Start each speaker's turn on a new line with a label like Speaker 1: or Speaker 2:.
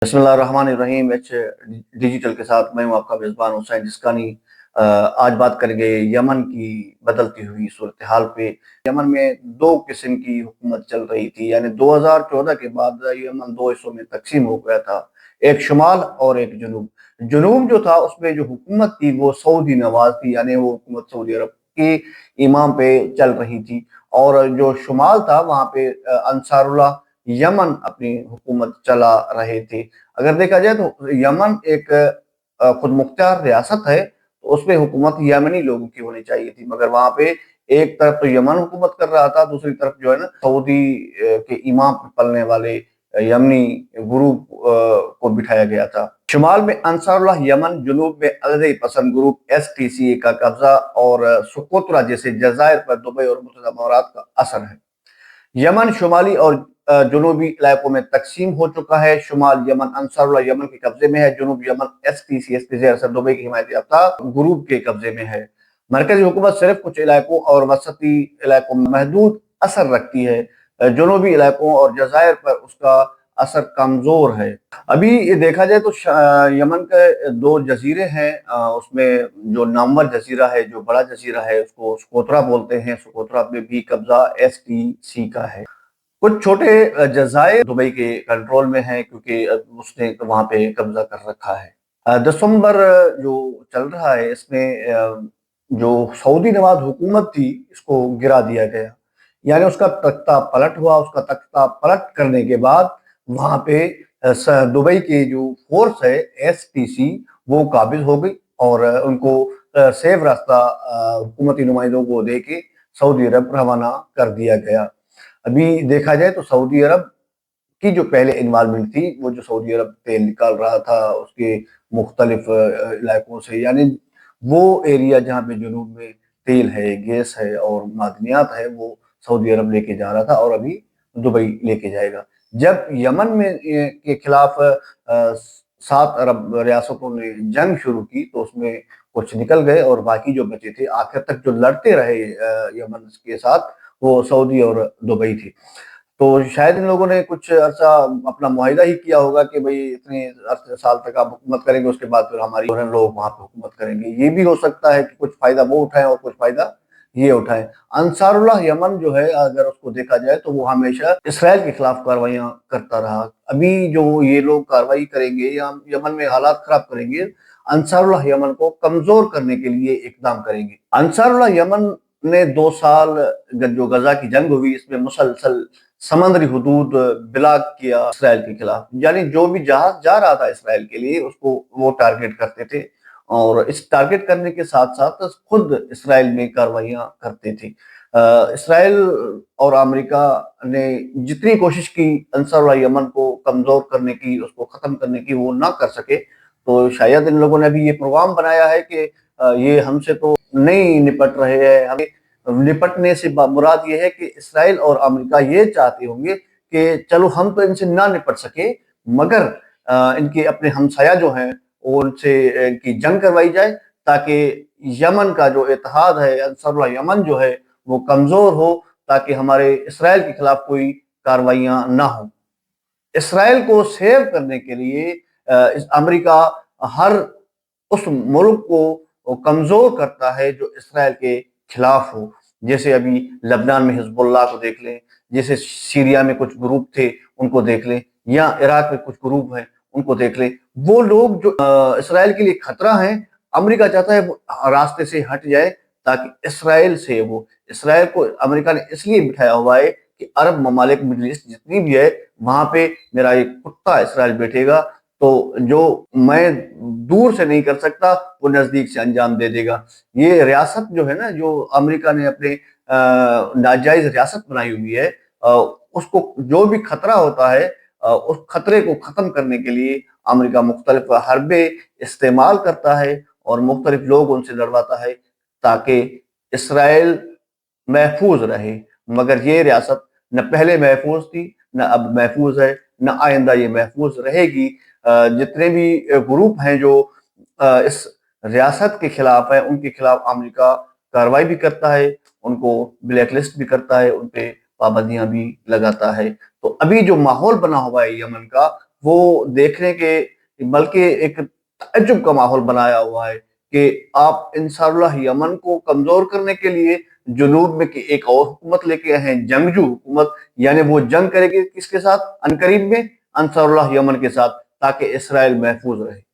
Speaker 1: बिस्मिल्लाहिर्रहमानिर्रहीम। डिजिटल के साथ मैं हूं आपका मेज़बान हुसैन जिसकानी। आज बात करेंगे यमन की बदलती हुई सूरत हाल पे। यमन में दो किस्म की हुकूमत चल रही थी, यानी 2014 के बाद यमन दो हिस्सों में तकसीम हो गया था, एक शुमाल और एक जनूब। जनूब जो था उसमें जो हुकूमत थी वो सऊदी नवाज थी, यानी वो हुकूमत सऊदी अरब के इमाम पे चल रही थी। और जो शुमाल था वहाँ पे अंसारुल्लाह यमन अपनी हुकूमत चला रहे थे। अगर देखा जाए तो यमन एक खुद मुख्तार रियासत है, तो उसमें हुकूमत यमनी लोगों की होनी चाहिए थी, मगर वहां पे एक तरफ तो यमन हुकूमत कर रहा था, दूसरी तरफ जो है ना सऊदी के इमाम पर पलने वाले यमनी ग्रुप को बिठाया गया था। शुमाल में अंसारुल्लाह यमन, जनूब में अलदई पसंद ग्रुप एसटीसी का कब्जा और सुकोत्रा जैसे जजायर पर दुबई और मुत्तहदा अमारात का असर है। यमन शुमाली और जनूबी इलाकों में तकसीम हो चुका है। शुमाल यमन अंसारुल्लाह यमन के कब्जे में है, जनूब यमन एसटीसीएस के ज़ेर असर दुबई की हिमायत याफ्ता ग्रुप के कब्जे में है। मरकजी हुकूमत सिर्फ कुछ इलाकों और वसती इलाकों में महदूद असर रखती है। जनूबी इलाकों और जजायर पर उसका असर कमजोर है। अभी ये देखा जाए तो यमन के दो जजीरे हैं, उसमें जो नामवर जजीरा है, जो बड़ा जजीरा है, उसको सुकोत्रा बोलते हैं। सुकोत्रा पे भी कब्जा एसटीसी का है। कुछ छोटे जजायर दुबई के कंट्रोल में हैं, क्योंकि उसने वहां पे कब्जा कर रखा है। दिसंबर जो चल रहा है इसमें जो सऊदी नवाज हुकूमत थी इसको गिरा दिया गया, यानी उसका तख्ता पलट हुआ। उसका तख्ता पलट करने के बाद वहां पे दुबई की जो फोर्स है एसटीसी वो काबिज हो गई और उनको सेफ रास्ता हुकूमती नुमाइंदों को दे के सऊदी अरब रवाना कर दिया गया। अभी देखा जाए तो सऊदी अरब की जो पहले इन्वॉल्वमेंट थी, वो जो सऊदी अरब तेल निकाल रहा था उसके मुख्तलिफ इलाकों से, यानी वो एरिया जहाँ पे जुनूब में तेल है, गैस है और मादनियात है, वो सऊदी अरब लेके जा रहा था और अभी दुबई लेके जाएगा। जब यमन में के खिलाफ 7 अरब रियासतों ने जंग शुरू की तो उसमें कुछ निकल गए और बाकी जो बचे थे आखिर तक जो लड़ते रहे यमन के साथ, वो सऊदी और दुबई थी। तो शायद इन लोगों ने कुछ अर्सा अपना मुआहिदा ही किया होगा कि भाई इतने साल तक आप हुकूमत करेंगे, उसके बाद फिर हमारी जो है लोग वहां पे हुकूमत करेंगे। ये भी हो सकता है कि कुछ फायदा वो उठाएं और कुछ फायदा ये उठाएं। अंसारुल्लाह यमन जो है, अगर उसको देखा जाए तो वो हमेशा इसराइल के खिलाफ कार्रवाइयां करता रहा। अभी जो ये लोग कार्रवाई करेंगे या यमन में हालात खराब करेंगे, अंसारुल्लाह यमन को कमजोर करने के लिए इकदाम करेंगे। अंसारुल्लाह यमन ने 2 साल जो गजा की जंग हुई इसमें मुसलसल समंदरी हुदूद ब्लॉक किया इसराइल के खिलाफ, यानी जो भी जहाज जा रहा था इसराइल के लिए उसको वो टारगेट करते थे और इस टारगेट करने के साथ साथ खुद इसराइल में कार्रवाइयां करते थे। इसराइल और अमेरिका ने जितनी कोशिश की अंसारुल्लाह यमन को कमजोर करने की, उसको खत्म करने की, वो ना कर सके। तो शायद इन लोगों ने अभी ये प्रोग्राम बनाया है कि ये हमसे तो नहीं निपट रहे हैं, हमें निपटने से मुराद ये है कि इसराइल और अमेरिका ये चाहते होंगे कि चलो हम तो इनसे ना निपट सके, मगर इनके अपने हमसाया जो हैं उनसे इनकी जंग करवाई जाए, ताकि यमन का जो इत्तेहाद है, अंसारुल्लाह यमन जो है वो कमजोर हो, ताकि हमारे इसराइल के खिलाफ कोई कार्रवाइयां ना हो। इसराइल को सेव करने के लिए अमेरिका हर उस मुल्क को कमजोर करता है जो इसराइल के खिलाफ हो। जैसे अभी लबनान में हिजबुल्लाह को देख लें, जैसे सीरिया में कुछ ग्रुप थे उनको देख लें, या इराक में कुछ ग्रुप हैं उनको देख लें। वो लोग जो इसराइल के लिए खतरा हैं, अमेरिका चाहता है वो रास्ते से हट जाए, ताकि इसराइल से वो, इसराइल को अमेरिका ने इसलिए बिठाया हुआ है कि अरब ममालिक, मिडल ईस्ट जितनी भी है, वहां पे मेरा एक कुत्ता इसराइल बैठेगा, तो जो मैं दूर से नहीं कर सकता वो नजदीक से अंजाम दे देगा। ये रियासत जो है ना, जो अमेरिका ने अपने नाजायज रियासत बनाई हुई है, उसको जो भी खतरा होता है, उस खतरे को खत्म करने के लिए अमेरिका मुख्तलिफ हरबे इस्तेमाल करता है और मुख्तलिफ लोग उनसे लड़वाता है, ताकि इसराइल महफूज रहे। मगर ये रियासत न पहले महफूज थी, न अब महफूज है, न आइंदा ये महफूज रहेगी। जितने भी ग्रुप हैं जो इस रियासत के खिलाफ है, उनके खिलाफ अमेरिका कार्रवाई भी करता है, उनको ब्लैक लिस्ट भी करता है, उन पे पाबंदियां भी लगाता है। तो अभी जो माहौल बना हुआ है यमन का, وہ دیکھنے کے بلکہ ایک تعجب کا ماحول بنایا ہوا ہے کہ آپ انصار اللہ یمن کو کمزور کرنے کے لیے جنوب میں ایک اور حکومت لے کے آئے ہیں، جنگجو حکومت، یعنی وہ جنگ کرے گی کس کے ساتھ؟ عنقریب میں انصار اللہ یمن کے ساتھ، تاکہ اسرائیل محفوظ رہے۔